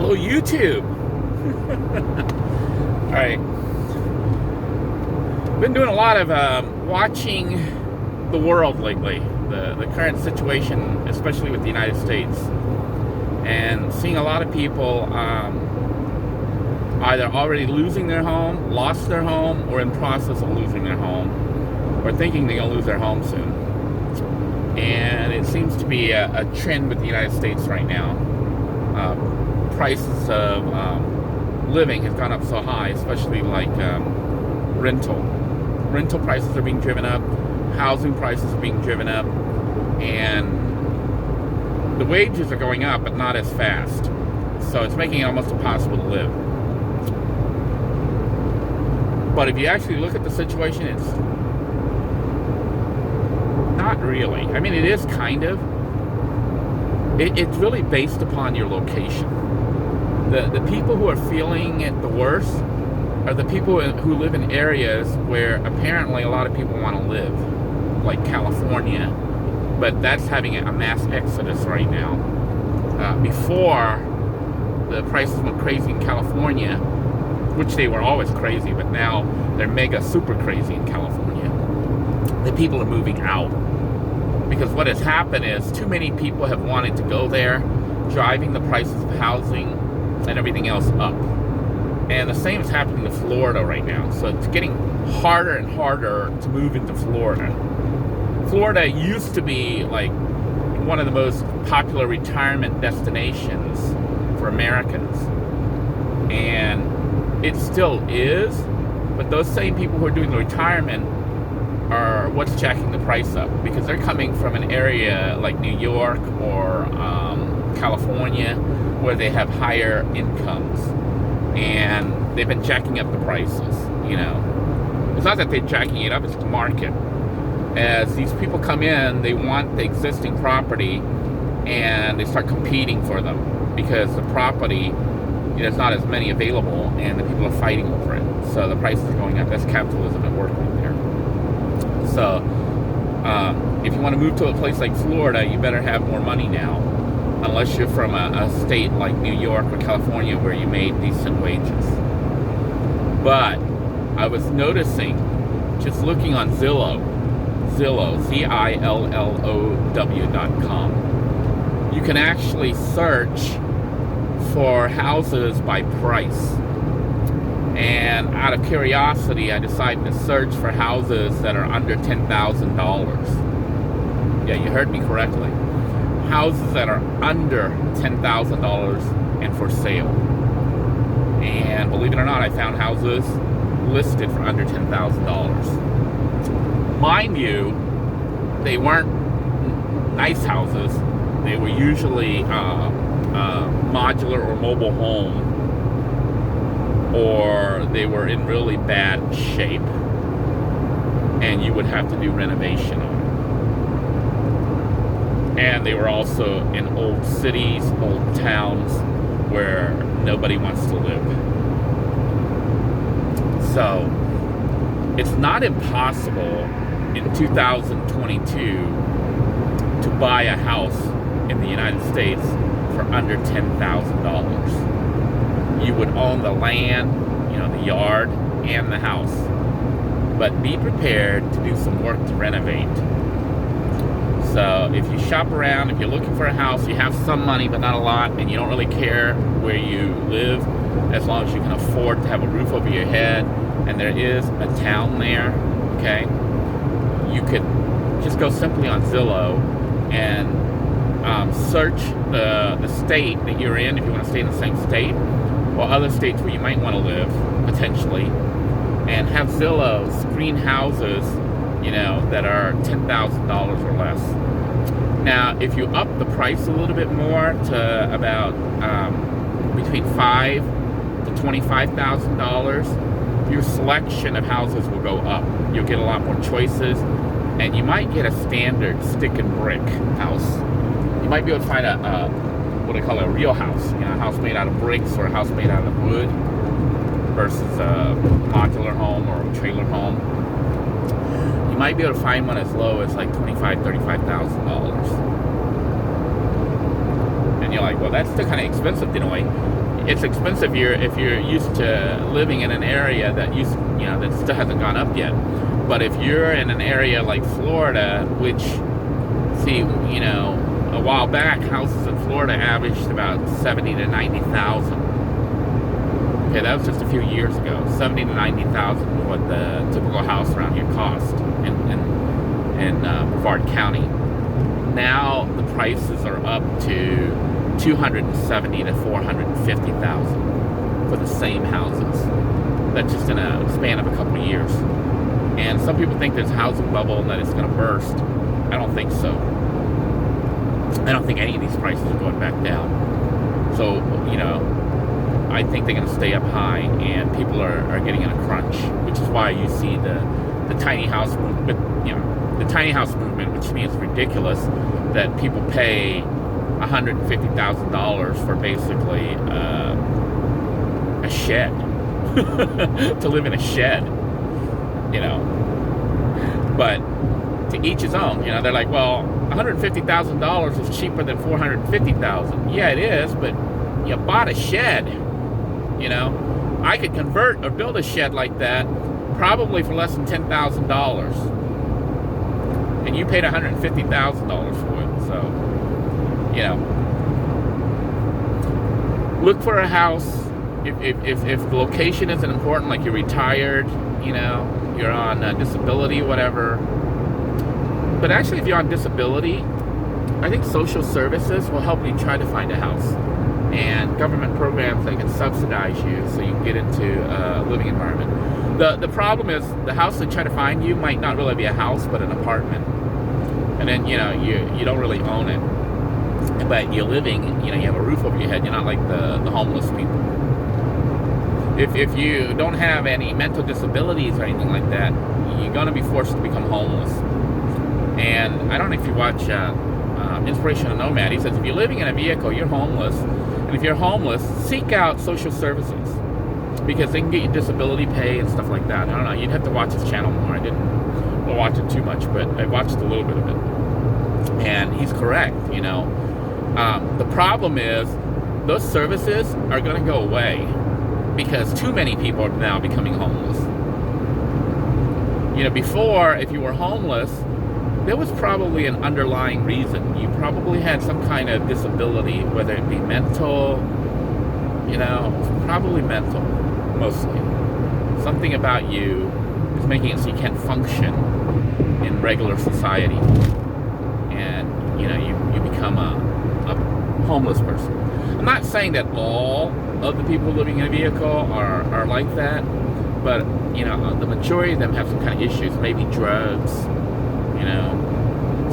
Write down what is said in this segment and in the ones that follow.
Hello, YouTube. All right. Been doing a lot of watching the world lately, the current situation, especially with the United States, and seeing a lot of people either already losing their home, lost their home, or in process of losing their home, or thinking they're going to lose their home soon. And it seems to be a trend with the United States right now. Prices of living has gone up so high, especially like rental prices are being driven up, housing prices are being driven up, and the wages are going up, but not as fast. So it's making it almost impossible to live. But if you actually look at the situation, it's not really. I mean, it is kind of. It's really based upon your location. The people who are feeling it the worst are the people who live in areas where apparently a lot of people want to live, like California, but that's having a mass exodus right now. Before, the prices went crazy in California, which they were always crazy, but now they're mega super crazy in California. The people are moving out. Because what has happened is too many people have wanted to go there, driving the prices of housing and everything else up. And the same is happening to Florida right now. So it's getting harder and harder to move into Florida. Florida used to be like one of the most popular retirement destinations for Americans. And it still is, but those same people who are doing the retirement are what's jacking the price up, because they're coming from an area like New York or California where they have higher incomes, and they've been jacking up the prices. It's not that they're jacking it up, it's the market. As these people come in, they want the existing property, and they start competing for them because the property, there's not as many available, and the people are fighting over it. So the prices are going up. That's capitalism at work right there. So, if you want to move to a place like Florida, you better have more money now, unless you're from a state like New York or California where you made decent wages. But I was noticing, just looking on Zillow, ZILLOW.com, you can actually search for houses by price. And out of curiosity, I decided to search for houses that are under $10,000. Yeah, you heard me correctly. Houses that are under $10,000 and for sale. And believe it or not, I found houses listed for under $10,000. Mind you, they weren't nice houses. They were usually modular or mobile home, or they were in really bad shape, and you would have to do renovation on them. And they were also in old cities, old towns, where nobody wants to live. So, it's not impossible in 2022 to buy a house in the United States for under $10,000. You would own the land, the yard, and the house. But be prepared to do some work to renovate. So if you shop around, if you're looking for a house, you have some money but not a lot, and you don't really care where you live, as long as you can afford to have a roof over your head, and there is a town there, okay, you could just go simply on Zillow and search the state that you're in, if you want to stay in the same state, or other states where you might want to live, potentially, and have Zillow screen houses, that are $10,000 or less. Now, if you up the price a little bit more to about between $5,000 to $25,000, your selection of houses will go up. You'll get a lot more choices, and you might get a standard stick and brick house. You might be able to find what I call a real house, a house made out of bricks or a house made out of wood versus a modular home or a trailer home. You might be able to find one as low as like $25,000, $35,000. And you're like, well, that's still kind of expensive, it's expensive if you're used to living in an area that that still hasn't gone up yet. But if you're in an area like Florida, which, see, a while back, houses in Florida averaged about 70 to 90,000. Okay, that was just a few years ago. 70 to 90,000 is what the typical house around here cost in Brevard County. Now the prices are up to 270 to 450,000 for the same houses. That's just in a span of a couple of years. And some people think there's a housing bubble and that it's going to burst. I don't think so. I don't think any of these prices are going back down. So, I think they're going to stay up high, and people are getting in a crunch, which is why you see the tiny house movement, the tiny house movement, which to me is ridiculous, that people pay $150,000 for basically a shed, to live in a shed, But to each his own, they're like, well, $150,000 is cheaper than $450,000. Yeah, it is, but you bought a shed. I could convert or build a shed like that probably for less than $10,000, and you paid $150,000 for it. So, look for a house. If the location isn't important, like you're retired, you're on disability, whatever. But actually, if you're on disability, I think social services will help you try to find a house. And government programs that can subsidize you so you can get into a living environment. The problem is the house they try to find you might not really be a house, but an apartment. And then, you don't really own it. But you're living, you have a roof over your head. You're not like the homeless people. If you don't have any mental disabilities or anything like that, you're going to be forced to become homeless. And I don't know if you watch Inspirational Nomad. He says if you're living in a vehicle, you're homeless. And if you're homeless, seek out social services, because they can get you disability pay and stuff like that. I don't know. You'd have to watch his channel more. I didn't watch it too much, but I watched a little bit of it. And he's correct, The problem is those services are going to go away because too many people are now becoming homeless. Before, if you were homeless, there was probably an underlying reason. You probably had some kind of disability, whether it be mental, probably mental, mostly. Something about you is making it so you can't function in regular society. And, you become a homeless person. I'm not saying that all of the people living in a vehicle are like that, but, the majority of them have some kind of issues, maybe drugs,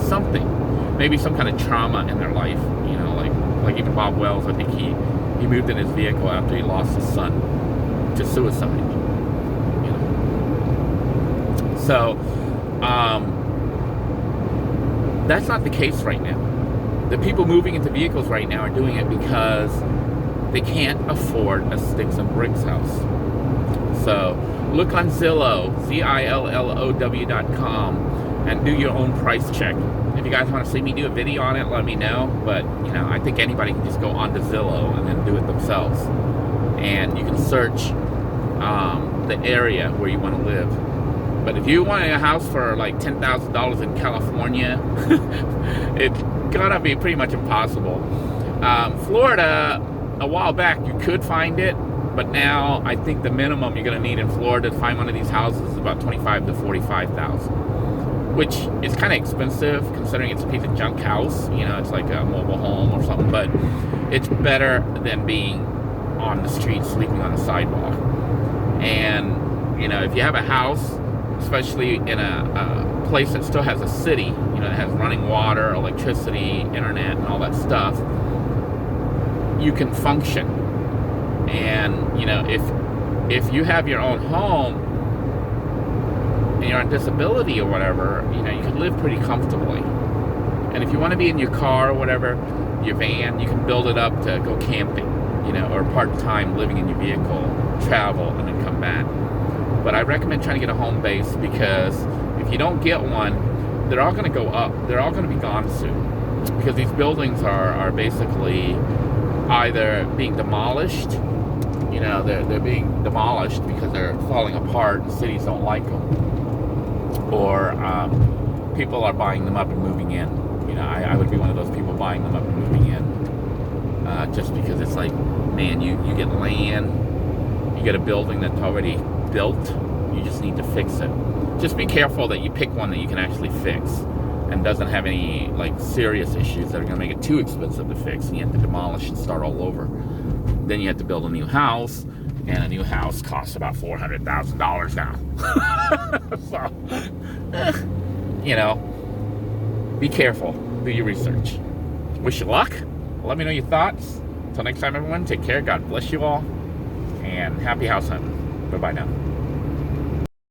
something, maybe some kind of trauma in their life, like even Bob Wells. I think he moved in his vehicle after he lost his son to suicide. So that's not the case right now. The people moving into vehicles right now are doing it because they can't afford a sticks and bricks house. So look on Zillow, ZILLOW.com, and do your own price check. If you guys want to see me do a video on it, let me know. But, I think anybody can just go onto Zillow and then do it themselves. And you can search the area where you want to live. But if you want a house for like $10,000 in California, it's gonna be pretty much impossible. Florida, a while back, you could find it. But now I think the minimum you're going to need in Florida to find one of these houses is about $25,000 to $45,000, which is kind of expensive considering it's a piece of junk house. It's like a mobile home or something, but it's better than being on the street sleeping on the sidewalk. And, if you have a house, especially in a place that still has a city, that has running water, electricity, internet, and all that stuff, you can function. And, if you have your own home and you're on disability or whatever, you can live pretty comfortably. And if you want to be in your car or whatever, your van, you can build it up to go camping, or part-time living in your vehicle, travel, and then come back. But I recommend trying to get a home base, because if you don't get one, they're all going to go up. They're all going to be gone soon, because these buildings are basically either being demolished. You know, they're being demolished because they're falling apart and cities don't like them. Or people are buying them up and moving in. You know, I would be one of those people buying them up and moving in. Just because it's like, man, you get land, you get a building that's already built, you just need to fix it. Just be careful that you pick one that you can actually fix and doesn't have any like serious issues that are going to make it too expensive to fix, and you have to demolish and start all over. Then you have to build a new house, and a new house costs about $400,000 now. So, you know, be careful. Do your research. Wish you luck. Let me know your thoughts. Until next time, everyone, take care. God bless you all. And happy house hunting. Bye-bye now.